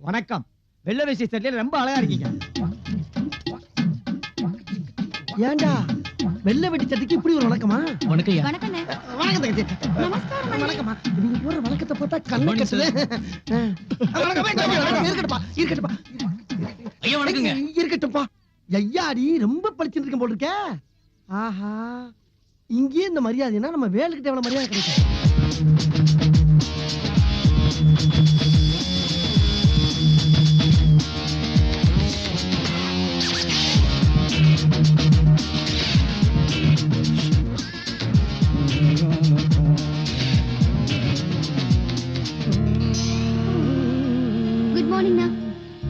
வணக்கம். வெள்ள வேஷ்டி சட்டையில ரொம்ப அழகா இருக்கீங்க. ஏண்டா வெள்ள வெட்டி சட்டைக்கு இப்படி ஒரு வணக்கமா? வணக்கம். வணக்கம் தங்கச்சி. வணக்கம்மா. நீங்க போற வணக்கத்தை பார்த்தா கண்ணு கட்டுது. இருக்கட்டும்பா. ஐயா வணக்கங்க. இருக்கட்டும்பா. ஐயாடி ரொம்ப படிச்சுட்டு இருக்கேன் போல இருக்க. ஆஹா, இங்கே இந்த மரியாதைனா நம்ம வேலுக்கிட்ட எவ்வளவு மரியாதை கிடைக்கும்.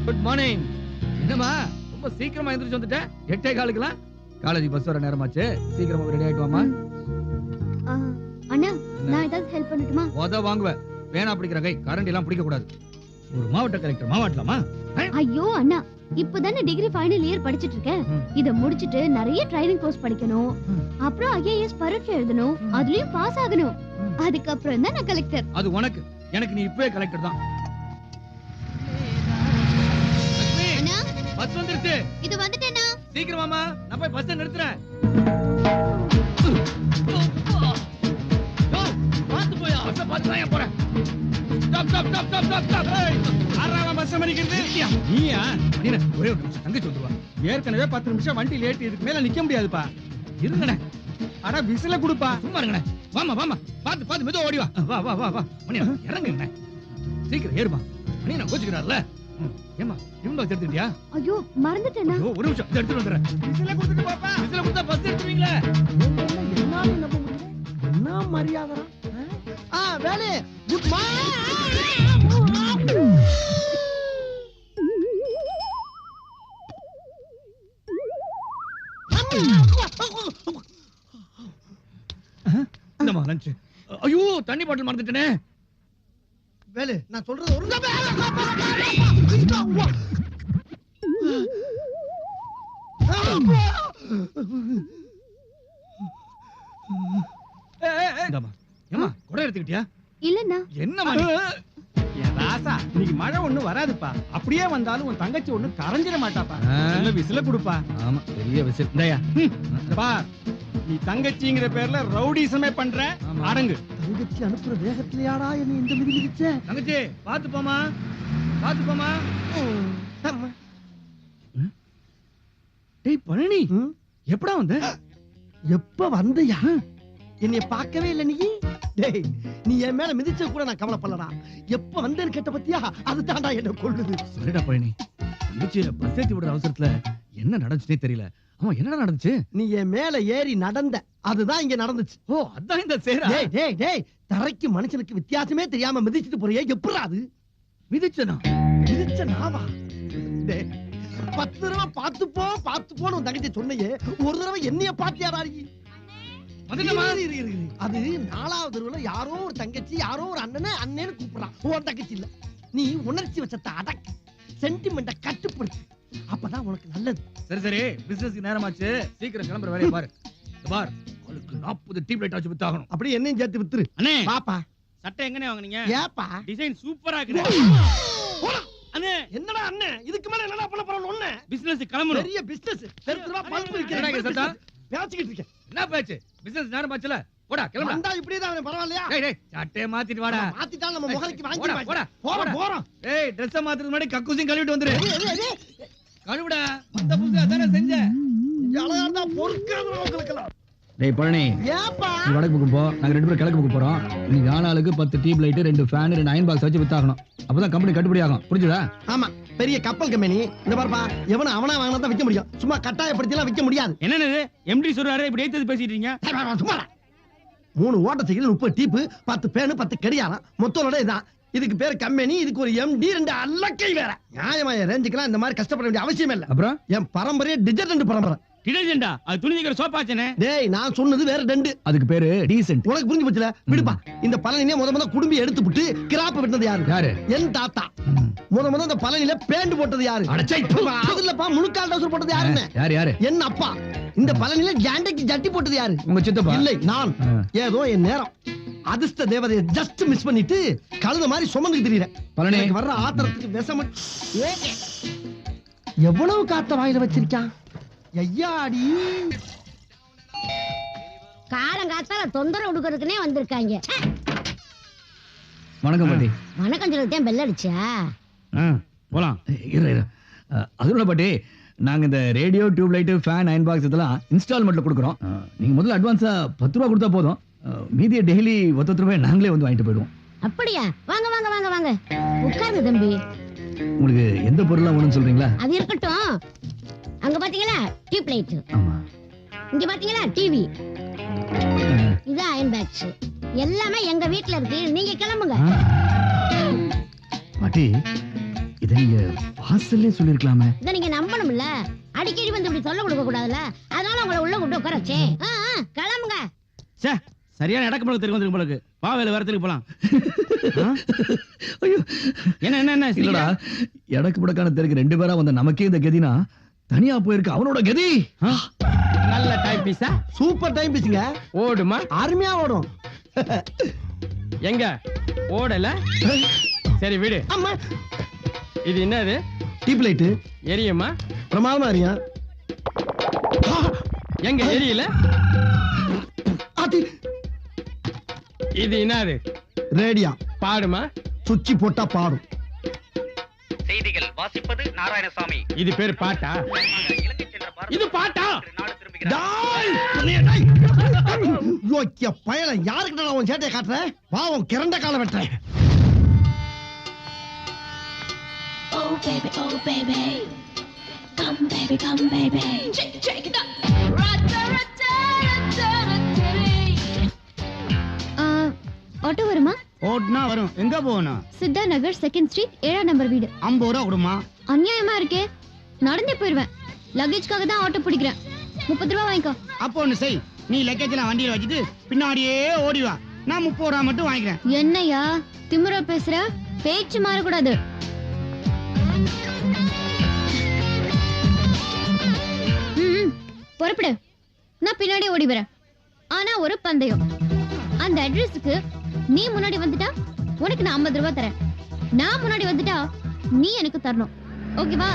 Good morning. என்னமா ரொம்ப சீக்கிரமா எந்திரிச்சு வந்துட்டேன். 8:15 காலேஜ் பஸ் வர நேரமாச்சு. சீக்கிரமா ரெடி ஆயிட்டு வாமா. அண்ணா, நான் ஏதாவது ஹெல்ப் பண்ணட்டுமா? ஓத வாங்குவேன். வேணா பிடிக்கிற கை கரண்ட் எல்லாம் பிடிக்க கூடாது. ஒரு மாவட்ட கலெக்டர் மாவட்டலாமா? ஐயோ அண்ணா, இப்பதானே டிகிரி ஃபைனல் இயர் படிச்சிட்டு இருக்கேன். இத முடிச்சிட்டு நிறைய ட்ரைனிங் கோர்ஸ் படிக்கணும். அப்புறம் IAS பரீட்சை எழுதணும். அதுலயும் பாஸ் ஆகணும். அதுக்கப்புறம் தான் நான் கலெக்டர். அது உனக்கு. எனக்கு நீ இப்பவே கலெக்டர் தான். பஸ் வந்துருச்சு. இது வந்துட்டேனா? சீக்கிரமாமா, நான் போய் பஸ் நிறுத்துறேன். பாத்து போயா. பஸ் பாத்து நான் போறேன். ஸ்டாப். ஆறாவா பஸ் மணிக்கிறது. நீயா? நீ ஒரே ஒரு நிமிஷம் தங்கச்சி வந்துருவா. ஏற்கனவே 10 நிமிஷம் வண்டி லேட். இதுக்கு மேல நிக்க முடியாதுப்பா. இருங்கண்ணே. அட விசில குடுப்பா. சும்மா இருங்கண்ணே. வாமா. பாத்து மெதுவா ஓடி வா. வா. மணி இறங்குங்கண்ணே. சீக்கிரம் ஏறுமா. மணி நான் கோச்சுக்கிறார்ல. ஏமா இவங்க எடுத்துட்டியா? ஐயோ மறந்துட்டேனா? ஐயோ ஒரு நிமிஷம் எடுத்து வந்துறேன். விசில குடுத்துட்டு பாப்பா. விசில குடுத்தா பஸ் எடுத்துவீங்களா? என்னால நம்ப முடியல. என்ன மரியாதை? Velu good morning. இந்தமா லஞ்ச். ஐயோ தண்ணி பாட்டில் மறந்துட்டேனே. வேலு நான் சொல்றது ஒரு ஏமா குடை எடுத்துக்கிட்டியா? இல்லண்ணா. என்னமா என் ராசா, இன்னைக்கு மழை ஒண்ணு வராதுப்பா. அப்படியே வந்தாலும் உன் தங்கச்சி ஒண்ணு கரைஞ்சிட மாட்டாப்பா. நல்ல விசில குடுப்பா. ஆமா பெரிய விசில். இந்தயா பா, நீ தங்கச்சிங்கிற பேர்ல ரவுடிசமே பண்ற. அடங்கு. தங்கச்சி அனுப்புற வேகத்திலேயாடா என்ன இந்த மிதி மிதிச்ச? தங்கச்சி பாத்து போமா. டேய் பழனி, எப்படா வந்த? எப்ப வந்தயா? என்னைய பார்க்கவே இல்ல நீ? டேய், நீ என் மேல மிதிச்ச கூட நான் கவலைப்படலடா. எப்ப வந்தேன்னு கேட்ட பத்தியா? அது தாண்டா என்ன கொள்ளுது. சரிடா பழனி, தங்கச்சியில பஸ் ஏத்தி விடுற அவசரத்துல என்ன நடந்துச்சுனே தெரியல. ஆமா என்னடா நடந்துச்சு? நீ என் மேல ஏறி நடந்த, அதுதான் இங்க நடந்துச்சு. ஓ அதான் இந்த சேரா. டேய் தரைக்கு மனுஷனுக்கு வித்தியாசமே தெரியாம மிதிச்சிட்டு போறியே, எப்படா அது? மிதிச்ச நாவா? டேய் 10 தடவை பாத்து போன்னு உன் தங்கச்சி சொன்னையே, ஒரு தடவை என்னைய பாத்தியாடா நீ? அது 4வது தடவை யாரோ ஒரு தங்கச்சி யாரோ ஒரு அண்ணன்னு கூப்பிடுறான். உன் தங்கச்சி இல்ல. நீ உணர்ச்சி வச்சத்தை அடக்கு, சென்டிமெண்ட கட்டுப்படுத்து. அப்பதான் உனக்கு நல்லது. சரி பிசினஸ்க்கு நேரமாச்சு. சீக்கிரம் கிளம்புற வேலையை பாரு. பார், அவளுக்கு 40 டியூப் லைட் ஆச்சு வித்தாகணும். அப்படியே என்னையும் சேர்த்து வித்துரு. அண்ணே பாப்பா சட்டை எங்கனே வாங்குனீங்க? ஏப்பா டிசைன் சூப்பரா இருக்கு. அண்ணே என்னடா அண்ணே, இதுக்கு மேல என்னடா பண்ண போறோம்? ஒண்ணே பிசினஸ் கிளம்பணும். பெரிய பிசினஸ் தெருத்துவா பல்ப் விக்கிறேன். பேசிக்கிட்டு இருக்கேன். என்ன பேச்சு? பிசினஸ் நேரமாச்சுல. போடா கிளம்பு. வந்தா இப்படியே தான் பரவாயில்லையா? டேய் சட்டை மாத்திட்டு வாடா. மாத்திட்டா நம்ம முகலுக்கு வாங்கி போறோம். ஏய் Dress மாத்துறதுக்கு முன்னாடி கக்கூசியும் கழுவிட்டு வந்துரு. கழுவுடா. மத்த புதுசா தான செஞ்ச. ஜலயாண்டா பொறுக்காத உங்களுக்குலாம். டேய் பழனி, ஏப்பா நீ வடக்கு பக்கம் போ. நாங்க ரெண்டு பேரும் கிழக்கு பக்கம் போறோம். நீங்க ஆளாளுக்கு 10 tube light, 2 fan, 2 iron box வச்சு வித்தாகணும். அப்பதான் கம்பெனி கட்டுப்படி ஆகும். புரிஞ்சுதா? ஆமா, பெரிய கப்பல் கம்பெனி. இந்த பாருப்பா, எவன அவனா வாங்கினா தான் விக்க முடியும். சும்மா கட்டாயப்படுத்திலாம் விக்க முடியாது. என்னது MD சொல்றாரு, இப்படி ஏத்து பேசிட்டு இருக்கீங்க? சும்மா 3 ஓட்ட சைக்கிள், 30 டீப்பு, 10 பேனு, 10 கடியாரம், மொத்தோட இதான். இதுக்கு பேர் கம்பெனி. இதுக்கு ஒரு MD, 2 அல்லக்கை வேற. நியாயமா ரேஞ்சுக்கலாம் இந்த மாதிரி கஷ்டப்பட வேண்டிய அவசியம் இல்ல. அப்புறம் என் பரம்பரையே டிஜர்டன்ட் பரம்பரை. டிடர்ஜென்டா அது துணி தைக்கிற சோப்பாச்சனே. டேய் நான் சொன்னது வேற ரெண்டு. அதுக்கு பேரு டீசென்ட். உனக்கு புரிஞ்சு போச்சுல? விடுப்பா. இந்த பழனியே முத குடும்பி எடுத்து விட்டு கிராப்ப வெட்டினது யாரு? யாரு? என் தாத்தா. முத இந்த பழனில பேண்ட் போட்டது யாரு? அடச்சை. அதுலப்பா முழுக்கால் டவுசர் போட்டது யாருன்னு? யாரு? என் அப்பா. இந்த பழனில ஜாண்டைக்கு ஜட்டி போட்டது யாரு? உங்க சித்தப்பா. இல்லை நான். ஏதோ என் நேரம் அதிர்ஷ்ட தேவதையை ஜஸ்ட் மிஸ் பண்ணிட்டு கழுத மாதிரி சுமந்துக்கு திரியறேன். பழனி எனக்கு வர்ற ஆத்திரத்துக்கு விஷம். எவ்வளவு காத்த வாயில வச்சிருக்கான் ஐயாடி. காலங்காத்தால தொந்தரவு கொடுக்கறதுக்குனே வந்திருக்காங்க. வணக்கம் பாட்டி. வணக்கம் சொல்லிட்டேன் பெல் அடிச்சா. போலாம். இரு. அதுல பாட்டி நாங்க இந்த radio, tube light, fan, iron box இதெல்லாம் இன்ஸ்டால்மெண்ட்ல கொடுக்குறோம். நீங்க முதல்ல அட்வான்ஸா 10 ரூபா கொடுத்தா போதும். மீதியை டெய்லி 10 ரூபாய் நாங்களே வந்து வாங்கிட்டு போயிடுவோம். அப்படியா? வாங்க வாங்க வாங்க வாங்க உட்காருங்க தம்பி. உங்களுக்கு எந்த பொருளா வேணும்னு சொல்றீங்களா? அது இருக்கட்டும். அங்க பாத்தீங்களா டியூப் லைட், ஆமா. இங்க பாத்தீங்களா டிவி, இது அயன் பாக்ஸ், எல்லாமே எங்க வீட்ல இருக்கு. நீங்க கிளம்புங்க. பாட்டி இத நீங்க வாசல்லே சொல்லிருக்கலாமே. இத நீங்க நம்பணும்ல. அடிக்கடி வந்து இப்படி சொல்ல கொடுக்க கூடாதுல்ல. அதனால உங்களை உள்ள கூட்டு உட்கார வச்சேன். கிளம்புங்க. சே சரியான இடக்கு பழக்கு தெரியும் வந்துருக்கு பழக்கு. வா வேலை வேற தெரியும் போலாம். ஐயோ என்ன இல்லடா, எடக்கு படக்கான தெருக்கு 2 பேரா வந்த நமக்கே இந்த கதினா தனியா போயிருக்கு அவனோட கதி. நல்ல டைம் பீஸா? சூப்பர் டைம் பீஸுங்க. ஓடுமா? அருமையா ஓடும். எங்க ஓடல? சரி விடு. அம்மா இது என்னது? Tube light. எரியுமா? பிரமாதமா அறியா. எங்க எரியல? இது என்னது? ரேடியா. பாடுமா? சுச்சி போட்டா பாடும். செய்திகள் வாசிப்பது நாராயணசாமி. இது பேர் பாட்டா? இது பாட்டா? பயல யாருக்கிட்ட நான் உன் சேட்டையை காட்டுறேன். வா உன் கிறண்ட கால வெட்டுறேன். Oh baby, come baby, shake it up. Auto வருமா? ஓட்னா வரும். எங்க போகணும்? சித்தா நகர் 2nd ஸ்ட்ரீட் 7ஆம் நம்பர் வீடு. 50 ரூபா கொடுமா? அநியாயமா இருக்கே. நடந்தே போயிருவேன். லக்கேஜ்க்காக தான் ஆட்டோ பிடிக்கிறேன். 30 ரூபா வாங்கிக்கோ. அப்போ ஒண்ணு செய். நீ லக்கேஜ் எல்லாம் வண்டியில வச்சுட்டு பின்னாடியே ஓடி வா. நான் 30 ரூபா மட்டும் வாங்கிக்கிறேன். என்னையா திமிரா பேசுற? பேச்சு மாறக்கூடாது. புறப்படு. நான் பின்னாடி ஓடி வரேன். ஆனா ஒரு பந்தயம். அந்த அட்ரஸுக்கு நீ முன்னாடி வந்துட்டா உனக்கு நான் 50 ரூபாய் தரேன். நான் முன்னாடி வந்துட்டா நீ எனக்கு தரணும். ஓகேவா?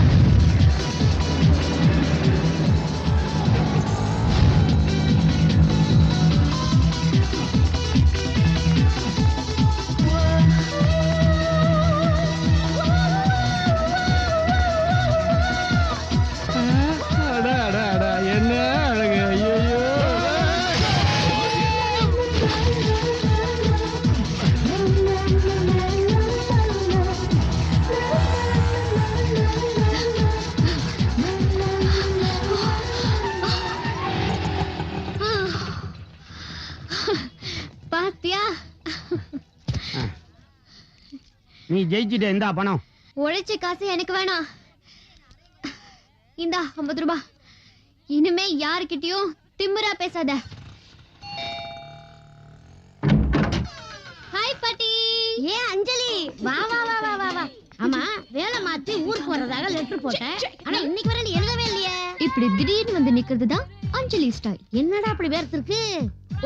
என்ன அழகு. ஐயோ பாத்தியா? நீ ஜெயிச்சிட்ட. இந்த பணம் உழைச்ச காசு எனக்கு வேணாம். இந்தா 50 ரூபாய். இனிமே யாருக்கிட்டயும் திமிரா பேசாத. ஹாய் பாட்டி. ஏ அஞ்சலி, வா வா வா வா வா வா. ஆமா, வேலை மாத்தி ஊருக்கு வர்றதாக லெட்டர் போட்டேன். ஆனா இன்னைக்கு வரை நீ எழுதவே இல்லையே. இப்படி திடீர்னு வந்து நிக்கிறது தான் அஞ்சலி ஸ்டைல். என்னடா அப்படி வேர்த்திருக்கு?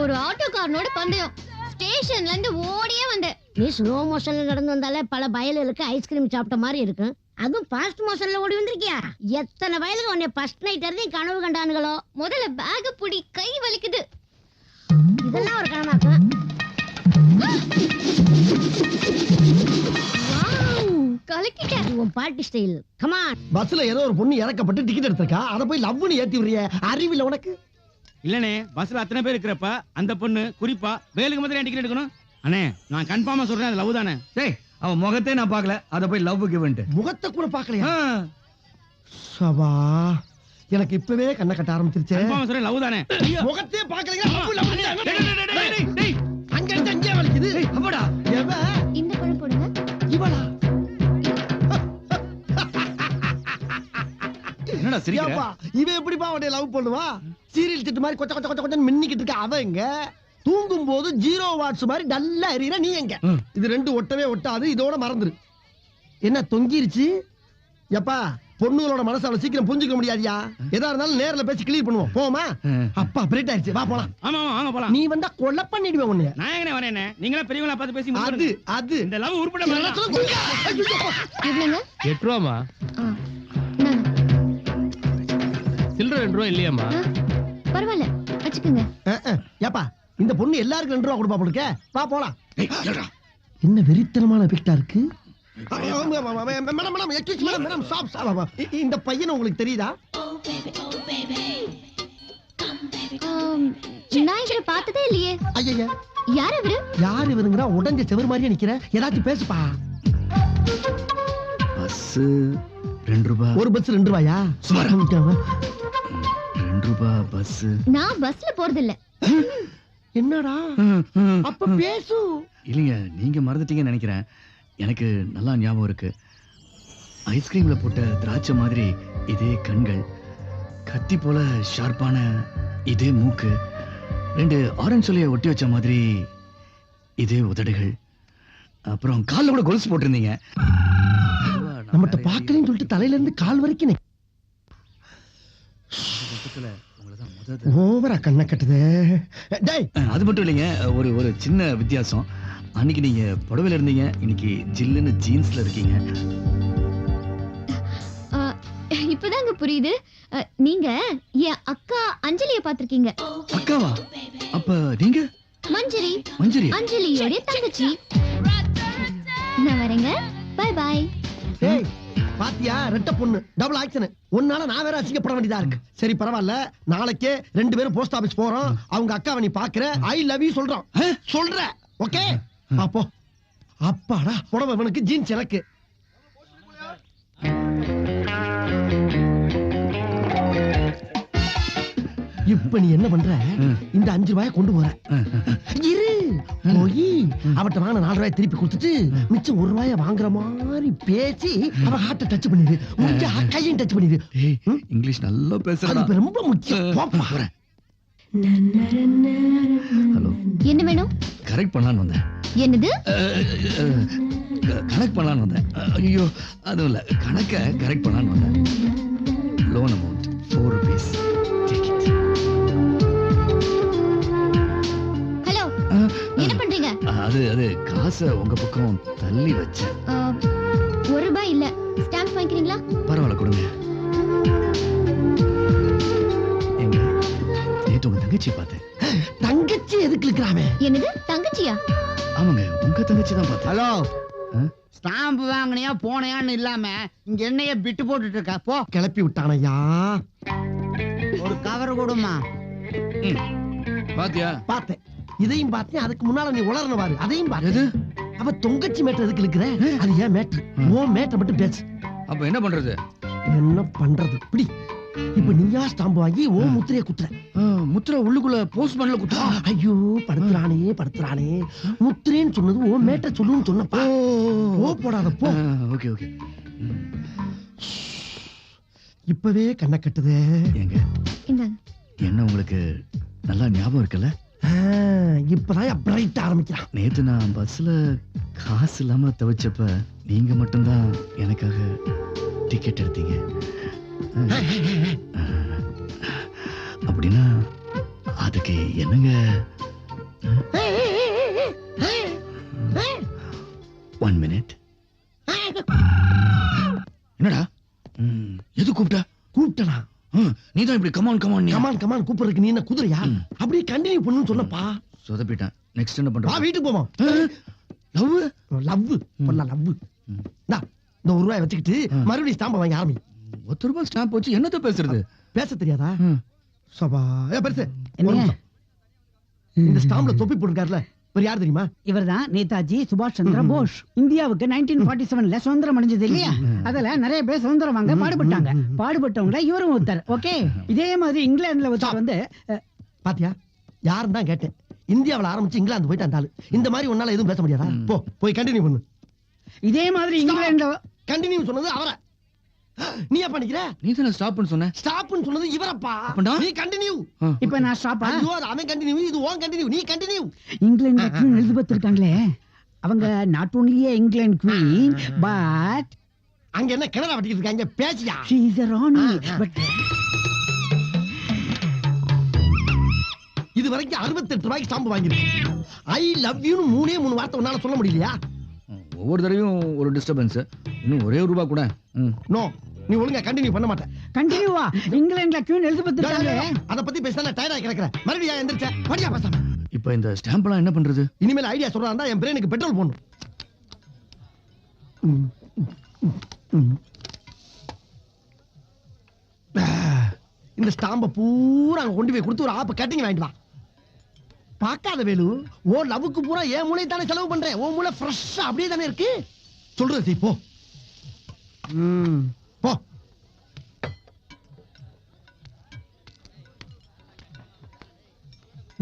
ஒரு ஆட்டோக்காரனோட பந்தயம். ஸ்டேஷன்ல இருந்து ஓடியே வந்தேன். நீ ஸ்லோ மோஷன்ல நடந்து வந்தாலே பல பயலுக்கு ஐஸ்கிரீம் சாப்பிட்ட மாதிரி இருக்கும். அதுவும் ஃபாஸ்ட் மோஷன்ல ஓடி வந்திருக்கியா? எத்தனை வயலுக்கு உன்னை ஃபர்ஸ்ட் நைட் இருந்து கனவு கண்டானுங்களோ. முதல்ல பேக் புடி, கை வலிக்குது. இதெல்லாம் ஒரு கனவாக்கும். கலக்கிட்ட. உன் பாட்டி ஸ்டைல். கமான். பஸ்ல ஏதோ ஒரு பொண்ணு இறக்கப்பட்டு டிக்கெட் எடுத்திருக்கா. அத போய் லவ்னு ஏத்தி விடுறிய. அறிவில்ல உனக்கு? இல்லனே, பஸ்ல அத்தனை பேர் இருக்கிறப்ப அந்த பொண்ணு குறிப்பா வேலுக்கு மட்டும் டிக்கெட் எடுக்கணும். அண்ணே நான் கன்ஃபார்மா சொல்றேன், அது லவ் தானே. டேய் அவன் முகத்தை நான் பார்க்கல. அத போய் லவ் கிவன்ட். முகத்தை கூட பார்க்கலையா? சபா, எனக்கு இப்பவே கண்ணை கட்ட ஆரம்பிச்சிருச்சே. கன்ஃபார்மா சொல்றேன், லவ் தானே. முகத்தையே பார்க்கலையா? அங்க இருந்து அங்கே வலிக்குது. அப்படா எவ? இந்த பழம் போடுங்க. இவளா? என்னடா சிரிக்கிற ஏப்பா, இவன் எப்படிப்பா அவனை லவ் பண்ணுவா? சீரியல் திட்டு மாதிரி கொச்ச கொச்ச கொச்ச கொச்சன்னு மின்னிக்கிட்டு இருக்க அவன் எங்க? தூங்கும் போது 0 வாட்ஸ் மாதிரி டல்லா எரியற நீ எங்க? இது ரெண்டு ஒட்டவே ஒட்டாது, இதோட மறந்துரு. என்ன தொங்கிருச்சு? எப்பா, பொண்ணுங்களோட மனசு அவ்வளவு சீக்கிரம் புரிஞ்சுக்க முடியாதியா. எதா இருந்தாலும் நேர்ல பேசி கிளியர் பண்ணுவோம். போமா? அப்பா பிரேட் ஆயிடுச்சு, வா போலாம். ஆமா வாங்க போலாம். நீ வந்தா கொலை பண்ணிடுவேன் உன்னைய. நான் எங்கனே வரேனே, நீங்களா பெரியவங்களா பார்த்து பேசி அது முடிங்க. அது இந்த லவ் உருப்பட மாட்டா. இவ்வளவுங்க 8 ரூபாமா? இந்தாங்க. சில்லற 2 ரூபா இல்லையாமா? பரவாயில்ல வச்சுக்கோங்க. ஏப்பா, இந்த பொண்ணு எல்லாருக்கும் 2 ரூபா கொடுப்பா போடுக்க. வா போலாம். என்ன வெறித்தனமான எஃபெக்டா இருக்கு. Madam madam excuse madam madam stop. இந்த பையன் உங்களுக்கு தெரியுதா? Oh baby, oh baby. Come baby, நான் இவரை பார்த்ததே இல்லையே. ஐயா, யார் இவரு? யார் இவருங்கறா? உடஞ்ச செவர் மாதிரியே நிக்கிற. ஏதாச்சும் பேசுப்பா. பஸ் 2 ரூபாய். ஒரு பஸ் 2 ரூபாயா? சுமாரா. 2 ரூபாய் பஸ். நான் பஸ்ல போறது இல்ல. என்னடா? அப்ப பேசு. இல்லைங்க, நீங்க மறந்துட்டீங்கன்னு நினைக்கிறேன். எனக்கு நல்லா ஞாபகம் இருக்கு. ஐஸ்கிரீம்ல போட்ட திராட்சை மாதிரி இதே கண்கள், கத்தி போல ஷார்ப்பான இதே மூக்கு, 2 ஆரஞ்சு சொல்லிய ஒட்டி வச்ச மாதிரி இதே உதடுகள், அப்புறம் கால்ல கூட கொலுசு போட்டிருந்தீங்க. நம்மகிட்ட பாக்கலன்னு சொல்லிட்டு தலையில இருந்து கால் வரைக்கும் ஓவரா கண்ணை கட்டுது. டேய், அது மட்டும் இல்லைங்க, ஒரு சின்ன வித்தியாசம். அன்னைக்கு நீங்க புடவையில இருந்தீங்க, இன்னைக்கு ஜில்லுன்னு ஜீன்ஸ்ல இருக்கீங்க. இப்பதாங்க புரியுது. நீங்க என் அக்கா அஞ்சலிய பாத்திருக்கீங்க. அக்காவா? அப்ப நீங்க மஞ்சரி. மஞ்சரி? அஞ்சலியோட தங்கச்சி. நான் வரேங்க. Bye bye. டேய், பாத்தியா? ரெட்ட பொண்ணு, டபுள் ஆக்ஷன். ஒன்னால நான் வேற அசிங்கப்பட வேண்டியதா இருக்கு. சரி பரவாயில்ல, நாளைக்கே 2 பேரும் போஸ்ட் ஆபீஸ் போறோம். அவங்க அக்காவை நீ பாக்குற, ஐ லவ் யூ சொல்றோம். சொல்ற ஓகே? அப்போ அப்பாடா, புடவை இவனுக்கு, ஜீன்ஸ் எனக்கு. இப்ப நீ என்ன பண்ற? இந்த 5 ரூபாயை கொண்டு போற. இரு, போய் அவட்ட வாங்கின 4 ரூபாயை திருப்பி கொடுத்துட்டு மிச்சம் 1 ரூபாயை வாங்குற மாதிரி பேசி அவ ஹார்ட்டை டச் பண்ணிடு. முடிஞ்ச கையும் டச் பண்ணிடு. இங்கிலீஷ் நல்லா பேசுறா. அது ரொம்ப முக்கியம். போப்பா. ஹலோ, என்ன வேணும்? கரெக்ட் பண்ணலான்னு வந்தேன். என்னது? கனெக்ட் பண்ணலான்னு வந்தேன். ஐயோ, அதுவும் இல்ல, கணக்கை கரெக்ட் பண்ணலான்னு வந்தேன். Loan amount 4 rupees. ஹலோ, என்ன பண்றீங்க? அது காசை உங்க பக்கம் தள்ளி வச்சேன். 1 ரூபாய் இல்ல. ஸ்டாம்ப் வாங்கிக்கிறீங்களா? பரவாயில்ல, கொடுங்க. எங்க நேத்து உங்க தங்கச்சி பார்த்தேன். தங்கச்சி எதுக்கு இருக்கிறாமே? என்னது தங்கச்சியா? ஆமாங்க, உங்க தங்கச்சி தான் பார்த்தேன். ஹலோ, ஸ்டாம்பு வாங்கினியா போனையான்னு இல்லாம இங்க என்னைய பிட்டு போட்டுட்டு இருக்கா. போ. கிளப்பி விட்டானையா. ஒரு கவர் கொடுமா. பாத்தியா? பார்த்தேன், இதையும் பார்த்தேன். அதுக்கு முன்னால நீ உளறன பாரு, அதையும் பாரு. அவ தொங்கச்சி மேட்டர் எதுக்கு இருக்கிற? அது ஏன் மேட்டர்? உன் மேட்டர் மட்டும் பேசு. அப்ப என்ன பண்றது? என்ன பண்றது? இப்படி இப்ப நீயா ஸ்டாம்பு வாங்கி ஓ முத்திரைய குத்துற. முத்திரை உள்ளுக்குள்ள போஸ்ட்மேன்ல குத்துறா. ஐயோ, படுத்துறானே. முத்திரேன்னு சொன்னது ஓ மேட்டர் சொல்லுன்னு சொன்னப்பா. ஓ போடாத போ. Okay okay. இப்பவே கண்ணை கட்டுதே. ஏங்க, இந்தாங்க. என்ன உங்களுக்கு நல்லா ஞாபகம் இருக்குல்ல? இப்பதான் பிரைட் ஆரம்பிக்கிறான். நேத்து நான் பஸ்ல காசு இல்லாம தவிச்சப்ப நீங்க மட்டும்தான் எனக்காக டிக்கெட் எடுத்தீங்க. அப்படின்னா அதுக்கு என்னங்க? 1 minute. என்னடா? எது கூப்பிட்டனா? நீதான் இப்படி கமான் கூப்பிடுறதுக்கு நீ என்ன குதிரையா? அப்படியே கண்டினியூ பண்ணுன்னு சொன்னப்பா. சொதப்பிட்டேன். நெக்ஸ்ட் என்ன பண்ற? வீட்டுக்கு போவோம். லவ் பண்ணலாம். லவ் இந்த 1 ரூபாய் வச்சுக்கிட்டு மறுபடியும் ஸ்டாம்பை வாங்கி ஆரம்பி. 1 ரூபாய் ஸ்டாம்ப் வச்சு என்னத்த பேசுறது? பேச தெரியாதா? சபா பெருசு. இந்த ஸ்டாம்ப்ல தொப்பி போட்டுருக்காருல, இவர் யார் தெரியுமா? இவர்தான் நேதாஜி சுபாஷ் சந்திர போஸ். இந்தியாவுக்கு 1947ல சுதந்திரம் அடைஞ்சது இல்லையா? அதுல நிறைய பேர் சுதந்திரம் வாங்க பாடுபட்டாங்க. பாடுபட்டவங்கள இவரும் ஒருத்தர். ஓகே, இதே மாதிரி இங்கிலாந்துல ஒருத்தர் வந்து பாத்தியா? யாருன்னு தான் கேட்டேன். இந்தியாவில் ஆரம்பிச்சு இங்கிலாந்து போயிட்டு அந்த ஆளு. இந்த மாதிரி ஒன்னால எதுவும் பேச முடியாதா? போய் கண்டினியூ பண்ணு. இதே மாதிரி இங்கிலாந்துல கண்டினியூ சொன்னது அவரை. நீ ஏன் பண்ணிக்கிற? நீ தானே ஸ்டாப்னு சொன்ன. ஸ்டாப்னு சொன்னது இவரப்பா. அப்பண்டா? நீ கண்டினியூ. இப்ப நான் ஸ்டாப்பா? ஐயோ அது அவன் கண்டினியூ, இது உன் கண்டினியூ. நீ கண்டினியூ. இங்கிலாந்து குவீன் எலிசபெத் இருக்காங்களே, அவங்க not only England queen but அங்க என்ன கிணறா வட்டிக்கிட்டு இருக்காங்க? பேசியா? she is a Rani. But இது வரைக்கும் 68 ரூபாய்க்கு ஸ்டாம்பு வாங்கிருக்கு. ஐ லவ் யூ 3 வார்த்தை உன்னால சொல்ல முடியலையா? ஒவ்வொரு தடவையும் ஒரு டிஸ்டர்பன்ஸ். இன்னும் ஒரே ஒரு ரூபா கூட. நோ, நீ ஒழுங்கா கண்டினியூ பண்ண மாட்டேன். கண்டினியூவா? இங்கிலாந்துல குவீன் எலிசபெத் இருக்காங்களே, அத பத்தி பேசினா நான் டயர்டா கிடக்குறேன். மறுபடியும் எந்திரச்ச மடியா பேசாம. இப்போ இந்த ஸ்டாம்ப்லாம் என்ன பண்றது? இனிமேல் ஐடியா சொல்றான்டா என் பிரெயினுக்கு பெட்ரோல் போடணும். இந்த ஸ்டாம்ப பூரா அங்க கொண்டு போய் கொடுத்து ஒரு ஆப்பு கட்டிங் வாங்கிட்டு வா. பாக்காத வேலு, ஓ லவ்வுக்கு பூரா என் மூளை தானே செலவு பண்றேன். ஓ மூளை ஃப்ரெஷ்ஷா அப்படியே தானே இருக்கு. சொல்றது போ போ.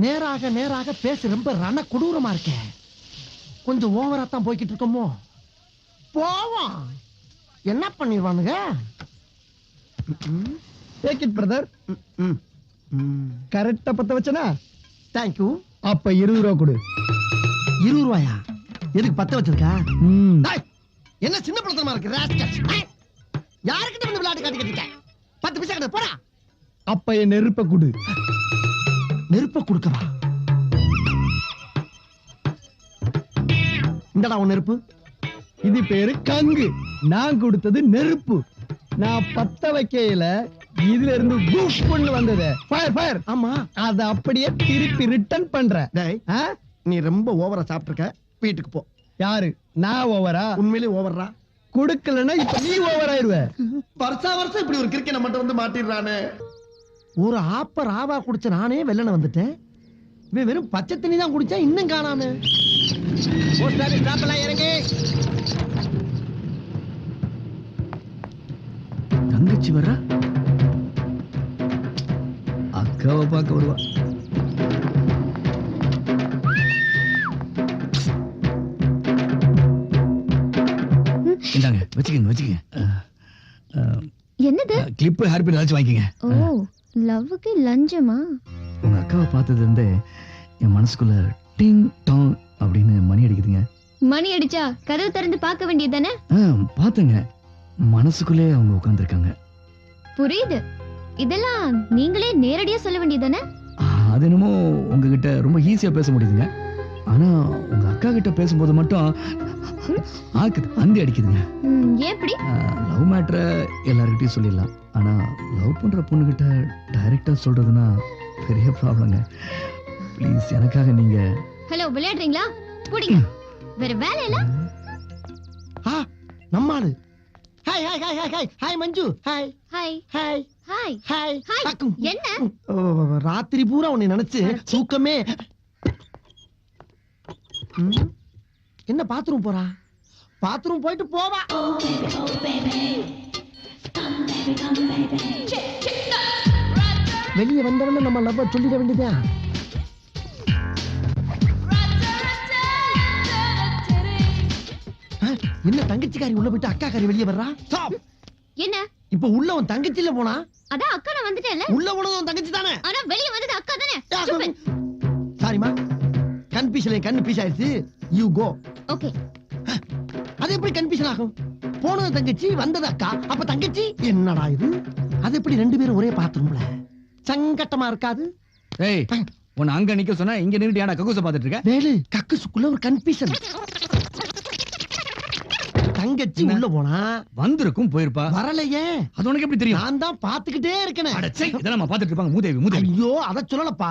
நேராக நேராக பேச ரொம்ப ரண கொடூரமா இருக்க. கொஞ்சம் ஓவரா தான் போய்கிட்டு இருக்கோமோ. போவோம், என்ன பண்ணிடுவானுங்க? Take it brother. கரெக்டா பத்த வச்சனா? தேங்க்யூ. அப்ப 20 ரூபா கொடு. 20 ரூபாயா? எதுக்கு பத்த வச்சிருக்கா? டேய், என்ன சின்ன பழத்தனமா இருக்கு ராஸ்கல்ஸ். யார்கிட்ட வந்து விளையாட்டு காட்டிக்கிட்டு இருக்க? 10 பைசா கிட்ட போடா. அப்ப என் நெருப்ப கொடு. நெருப்ப கொடுக்கவா? இந்தடா உன் நெருப்பு. இது பேரு கங்கு. நான் கொடுத்தது நெருப்பு. நான் பத்த வைக்கையில இதுல இருந்து பூஷ் பண்ணு வந்தது. Fire fire. ஆமா, அத அப்படியே திருப்பி ரிட்டர்ன் பண்றேன். டேய், நீ ரொம்ப ஓவரா சாப்பிட்டுருக்க. வீட்டுக்கு போ. யாரு? நான் ஓவரா? உண்மையிலே ஓவரா? கொடுக்கலன்னா இப்ப நீ ஓவர் ஆயிருவ. வருஷம் இப்படி ஒரு கிரிக்கெட் மட்டும் வந்து மாட்டிடுறானே. ஒரு ஆப்ப ராவா குடிச்ச நானே வெள்ளன வந்துட்டேன். இவன் வெறும் பச்சை தண்ணி தான் குடிச்சா இன்னும் காணாம. இறங்கி தங்கச்சி வர்றா, அக்காவை பார்க்க வருவா. இந்தாங்க வச்சுக்கங்க. என்னது? கிளிப்பு ஹேர் பின் ஏதாச்சும் வாங்கிக்கங்க. ஓ, லவ்வுக்கு லஞ்சமா? உங்க அக்காவை பார்த்தது வந்து என் மனசுக்குள்ள டிங் டாங் அப்படின்னு மணி அடிக்குதுங்க. மணி அடிச்சா கதவு திறந்து பார்க்க வேண்டியது தானே? பாத்துங்க, மனசுக்குள்ளே அவங்க உட்கார்ந்துருக்காங்க. புரியுது. இதெல்லாம் நீங்களே நேரடியா சொல்ல வேண்டியது தானே? அது என்னமோ உங்ககிட்ட ரொம்ப ஈஸியா பேச முடியுதுங்க. ஆனா உங்க அக்கா கிட்ட பேசும்போது மட்டும் ஆக்குது, அந்தி அடிக்குதுங்க. எப்படி? லவ் மேட்டரை எல்லார்கிட்டயும் சொல்லிடலாம். ஆனா லவ் பண்ற பொண்ணுகிட்ட டைரக்டா சொல்றதுன்னா பெரிய ப்ராப்ளங்க. ப்ளீஸ் எனக்காக நீங்க. ஹலோ, விளையாடுறீங்களா? புடிங்க. வேற வேலை இல்ல? நம்மாளு. Hi hi hi hi hi hi Manju. Hi hi hi hi hi hi. பாக்கும். என்ன ராத்திரி பூரா உன்னை நினைச்சு தூக்கமே. என்ன பாத்ரூம் போறா? பாத்ரூம் போயிட்டு போவா. வெளியே வந்தவன நம்ம லவ் சொல்லிட வேண்டியதா? என்ன தங்கச்சிக்காரி உள்ள போயிட்டு அக்காக்காரி வெளியே வர்றா? ஸ்டாப். என்ன? இப்ப உள்ள உன் தங்கச்சில போனா? அதான் அக்கா நான் வந்துட்டேன்ல. உள்ள போனது உன் தங்கச்சி தானே? ஆனா வெளிய வந்தது அக்கா தானே? சாரிமா, கன்ஃபியூஷன் கன்ஃபியூஸ் ஆயிடுச்சு. You go. ஓகே. அது எப்படி கன்ஃபியூஷன் ஆகும்? போனது தங்கச்சி, வந்தது அக்கா. அப்ப தங்கச்சி என்னடா இது? அது எப்படி ரெண்டு பேரும் ஒரே பாத்ரூம்ல? சங்கட்டமா இருக்காது? ஏய், உன்னை அங்க நிக்க சொன்னா இங்க நின்னுட்டு ஏன்டா கக்கூச பாத்துட்டு இருக்க? வேலு, கக்குசுக்குள்ள ஒரு கன்ஃபியூஷன். தங்கச்சி உள்ள போனா வந்திருக்கும், போயிருப்பா. வரலையே. அது உனக்கு எப்படி தெரியும்? நான் தான் பாத்துக்கிட்டே இருக்கேன். இதெல்லாம் பாத்துட்டு இருப்பாங்க. மூதேவி. ஐயோ, அத சொல்லலப்பா.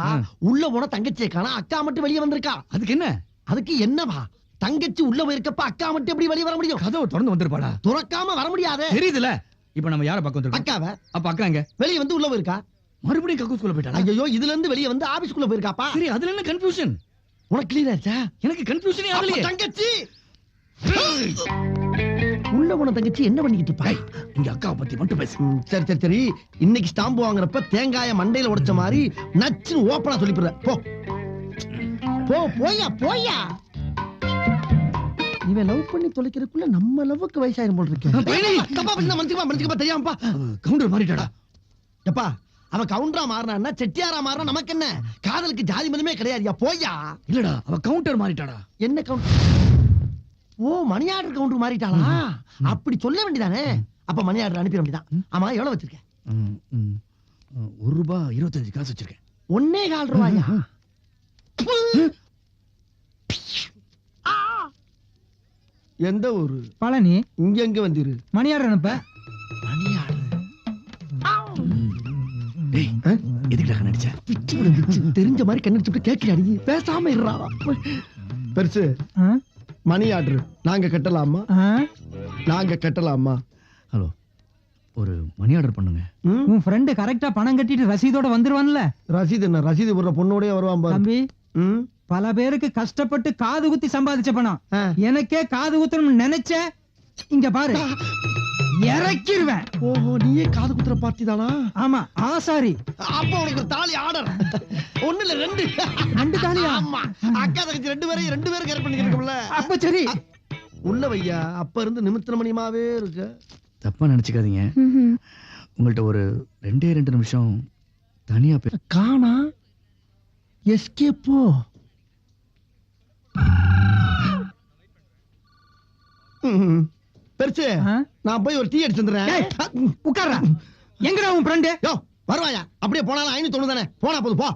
உள்ள போன தங்கச்சியை காணா, அக்கா மட்டும் வெளியே வந்திருக்கா. அதுக்கு என்ன? அதுக்கு என்னவா? தங்கச்சி உள்ள போயிருக்கப்ப அக்கா மட்டும் எப்படி வெளியே வர முடியும்? கதவு திறந்து வந்திருப்பாடா. துறக்காம வர முடியாது. தெரியுதுல. இப்ப நம்ம யார பக்கம் வந்திருக்கோம்? அக்காவை. அப்ப அக்கா எங்க? வெளியே வந்து உள்ள போயிருக்கா. மறுபடியும் கக்கூஸ்குள்ள போயிட்டாளா? ஐயோ, இதுல இருந்து வெளியே வந்து ஆபீஸ்க்குள்ள போயிருக்காப்பா. சரி, அதுல என்ன கன்ஃபியூஷன்? உனக்கு கிளியர் ஆச்சா? எனக்கு கன்ஃபியூஷனே ஆகலையே. தங்கச்சி உள்ள போன தங்கச்சி என்ன பண்ணிக்கிட்டு இருப்பா? இங்க அக்காவை பத்தி மட்டும் பேசு. சரி சரி சரி. இன்னைக்கு ஸ்டாம்பு வாங்குறப்ப தேங்காய மண்டையில உடைச்ச மாதிரி நச்சுன்னு ஓப்பனா சொல்லிப்புற. போ போ, போயா போயா. இவன் லவ் பண்ணி தொலைக்கிறதுக்குள்ள நம்ம லவ்வுக்கு வயசாயிரும் போல் இருக்கு. தப்பா பண்ணா மன்னிச்சுக்கப்பா தெரியாமப்பா. கவுண்டர் மாறிட்டாடா. எப்பா அவன் கவுண்டரா மாறினா செட்டியாரா மாறினா நமக்கு என்ன? காதலுக்கு ஜாதி மதமே கிடையாதுயா, போயா. இல்லடா, அவ கவுண்டர் மாறிட்டாடா. என்ன கவுண்டர்? ஓ, மணி ஆர்டர் கவுண்டர் மாறிட்டாளா? அப்படி சொல்ல வேண்டியதானே. அப்ப மணி ஆர்டர் அனுப்பிட வேண்டியதான். ஆமா, எவ்வளவு வச்சிருக்க? ₹1.25 வச்சிருக்கேன். 1.25 ரூபாயா? எந்த ஊரு? பழனி. இங்க எங்க வந்திரு? மணியார் அனுப்ப. மணி ஆர்டர் டேய், எதுக்குடா கண்ணடிச்ச? தெரிஞ்ச மாதிரி கண்ணடிச்சுட்டு கேட்கிறாடி, பேசாம இருறா. பெருசு, மணி ஆர்டர் நாங்க கட்டலாமா? நாங்க கட்டலாமா? ஹலோ, ஒரு மணி ஆர்டர் பண்ணுங்க. உன் ஃப்ரெண்ட் கரெக்டா பணம் கட்டிட்டு ரசீதோட வந்துருவான்ல. ரசீது என்ன? ரசீது போடுற பொண்ணோடய வருவான் பாரு. தம்பி, பல பேருக்கு கஷ்டப்பட்டு காது குத்தி சம்பாதிச்ச பணம். எனக்கே காது குத்தணும்னு நினைச்ச, இங்க பாரு, இறக்கிருவேன். ஓஹோ, நீயே காது குத்துற பார்ட்டி தானா? ஆமா, ஆசாரி. அப்ப உனக்கு ஒரு தாலி ஆர்டர். ஒண்ணு இல்ல, 2 தாலியா? ஆமா, அக்கா தங்கச்சி 2 பேரும் கேர் பண்ணிக்கிறோம்ல. அப்ப சரி, உள்ள வையா. அப்ப இருந்து நிமித்திர மணியமாவே இருக்கு. தப்பா நினைச்சுக்காதீங்க. உங்கள்ட்ட ஒரு 2 நிமிஷம் தனியா காணா. எஸ்கேப்போ. பெருசு, நான் போய் ஒரு டீ அடிச்சு வந்துடுறேன். உட்கார்றா. எங்கடா உன் ஃப்ரெண்ட்? யோ, வருவாயா? அப்படியே போனாலும் 590 தானே. போனா போது போ.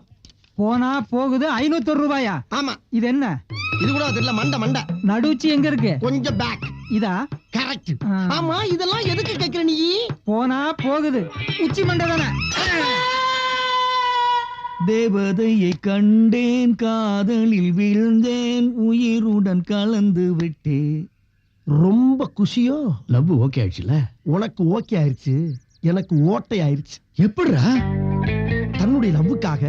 போனா போகுது 501 ரூபாயா? ஆமா. இது என்ன? இது கூட தெரியல. மண்டை நடுச்சி எங்க இருக்கு? கொஞ்சம் பேக். இதா? கரெக்ட். ஆமா, இதெல்லாம் எதுக்கு கேக்குற நீ? போனா போகுது உச்சி மண்டை தானே. தேவதையை கண்டேன், காதலில் விழுந்தேன், உயிருடன் கலந்து விட்டேன். ரொம்ப குஷியோ? லவ் ஓகே ஆயிடுச்சுல? உனக்கு ஓகே ஆயிடுச்சு, எனக்கு ஓட்டை ஆயிடுச்சு. எப்படிடா? தன்னுடைய லவ்வுக்காக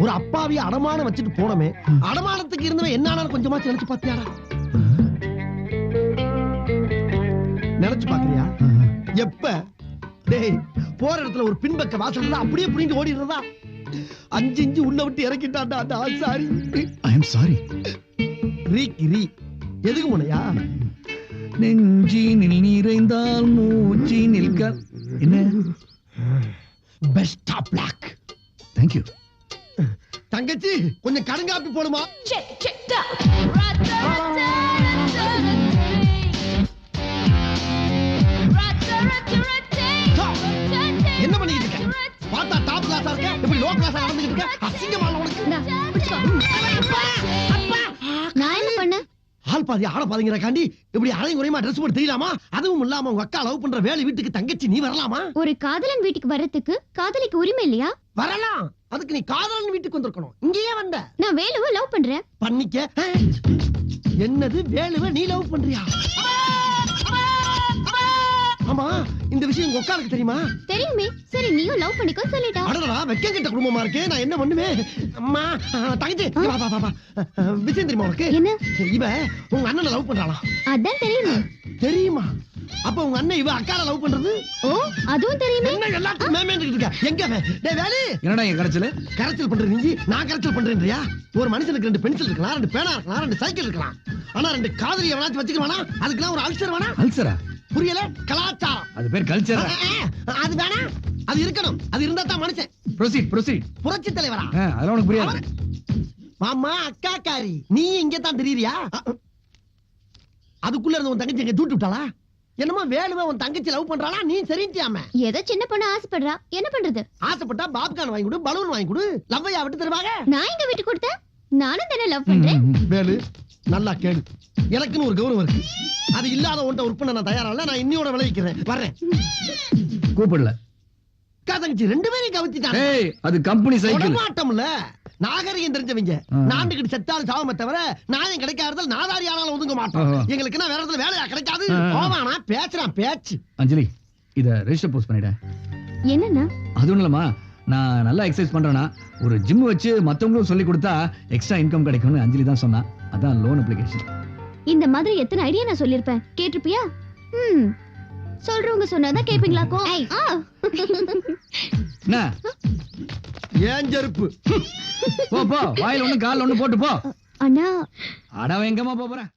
ஒரு அப்பாவிய அடமானம் வச்சுட்டு போனமே, அடமானத்துக்கு இருந்தவன் என்ன ஆனாலும் கொஞ்சமாச்சு நினைச்சு பாத்தியாடா? நினைச்சு பாக்குறியா? எப்ப? டேய், போற இடத்துல ஒரு பின்பக்க வாசல் அப்படியே புடிஞ்சு ஓடிடுறதா? 5 இன்ச்சு உள்ள விட்டு இறக்கிட்டான்டா அந்த ஆசாரி. ஐ அம் சாரி. ரீ எதுக்கு முனையா? நெஞ்சினில் நிறைந்தால் மூச்சி நிற்க. என்ன? Best of luck. Thank you. தங்கச்சி, கொஞ்சம் கடுங்காப்பி போடுமா? என்ன பண்ணிட்டு இருக்க? பார்த்தா டாப் கிளாஸா இருக்க, இப்படி லோ கிளாஸா நடந்துட்டு இருக்க. அசிங்கமா உனக்கு. நான் என்ன பண்ண? ஆள் பாதி ஆள பாதிங்கறக்காண்டி இப்படி அரையும் குறையுமா ட்ரெஸ் போட்டு தெரியலாமா? அதுவும் இல்லாம உங்க அக்கா லவ் பண்ற வேலை வீட்டுக்கு தங்கச்சி நீ வரலாமா? ஒரு காதலன் வீட்டுக்கு வர்றதுக்கு காதலிக்கு உரிமை இல்லையா? வரலாம். அதுக்கு நீ காதலன் வீட்டுக்கு வந்திருக்கணும். இங்கேயே வந்த. நான் வேலுவை லவ் பண்றேன். பண்ணிக்க. என்னது வேலுவை நீ லவ் பண்றியா? ஆமா, இந்த விஷயம் உங்க அக்காளுக்கு தெரியுமா? தெரியுமே. சரி, நீயும் லவ் பண்ணிக்கோ சொல்லிட்டா. அடடா, வெக்கம் கெட்ட குடும்பமா இருக்கு. நான் என்ன பண்ணுவேன்? அம்மா, தங்கச்சி, வா. விஷயம் தெரியுமா உனக்கு? என்ன? இவ உங்க அண்ணனை லவ் பண்றாளா? அதான் தெரியுமே. தெரியுமா? அப்ப உங்க அண்ணன் இவ அக்கால லவ் பண்றது? ஓ, அதுவும் தெரியுமே. என்ன எல்லாத்துக்கும் மேமேன்ட்டு இருக்க? எங்க அவன்? டேய் வேலு, என்னடா இங்க கரைச்சல்? கரைச்சல் பண்ற நீ, நான் கரைச்சல் பண்றேன்றியா? ஒரு மனுஷனுக்கு 2 பென்சில் இருக்கலாம், 2 பேனா இருக்கலாம், 2 சைக்கிள் இருக்கலாம். ஆனா 2 காதலி எவனாச்சும் வச்சுக்கவானா? அதுக்கெல்லாம் ஒரு அல்சர் வேணா? அல்சரா? புரியல? கலாச்சாரம். அது பேர் கல்ச்சர். அது வேணா? அது இருக்கணும். அது இருந்தா தான் மனுஷன். ப்ரோசீட். புரட்சி தலைவரா? அதெல்லாம் உனக்கு புரியாது. மாமா, அக்காக்காரி, நீ இங்க தான் தெரியறியா? அதுக்குள்ள இருந்த உன் தங்கச்சி எங்க தூட்டு விட்டாளா? என்னமா வேலுவை உன் தங்கச்சி லவ் பண்றாளா? நீ சரிஞ்சியாம? ஏதோ சின்ன பொண்ணு ஆசைப்படுறா, என்ன பண்றது? ஆசைப்பட்டா பாப்கார்ன் வாங்கி கொடு, பலூன் வாங்கி கொடு. லவ்வையா விட்டு தருவாங்க? நான் எங்க விட்டு கொடுத்தேன்? நானும் தானே லவ் பண்றேன். வேலு, நல்லா கேளு. எனக்குன்னு ஒரு கௌரவம் இருக்கு. அது இல்லாத ஒன்றை ஒர்க் பண்ண நான் தயாரா இல்ல. நான் இன்னியோட விளைவிக்கிறேன். வர்றேன். கூப்பிடல. அக்கா தங்கச்சி 2 பேரையும் கவுத்திட்டாங்க. ஏய், அது கம்பெனி சைக்கிள். மாட்டம்ல. நாகரிகம் தெரிஞ்சவங்க. நாண்டுகிட்டு செத்தாலும் சாவமே தவிர நாயம் கிடைக்காததால் நாதாரி ஆனாலும் ஒதுங்க மாட்டோம். எங்களுக்கு என்ன வேற இடத்துல வேலையா கிடைக்காது. போவானா பேச்சுறான் பேச்சு. அஞ்சலி, இத ரெஜிஸ்டர் போஸ்ட் பண்ணிட. என்னன்னா? அது ஒண்ணும் இல்லம்மா, நான் நல்லா எக்ஸசைஸ் பண்றேனா, ஒரு ஜிம் வச்சு மத்தவங்களும் சொல்லி கொடுத்தா எக்ஸ்ட்ரா இன்கம் கிடைக்கும்னு அஞ்சலி தான் சொன்னா. அதான் லோன் அப்ளிகேஷன். இந்த மாதிரி எத்தனை ஐடியா நான் சொல்லிருப்பேன், கேட்டிருப்பியா? சொல்றவங்க சொன்னாதான் கேப்பீங்களாக்கோ? என்ன ஏன் செருப்பு? போ வாயில ஒண்ணு கால்ல ஒண்ணு போட்டு போ. அண்ணா, அட எங்கம்மா போறேன்?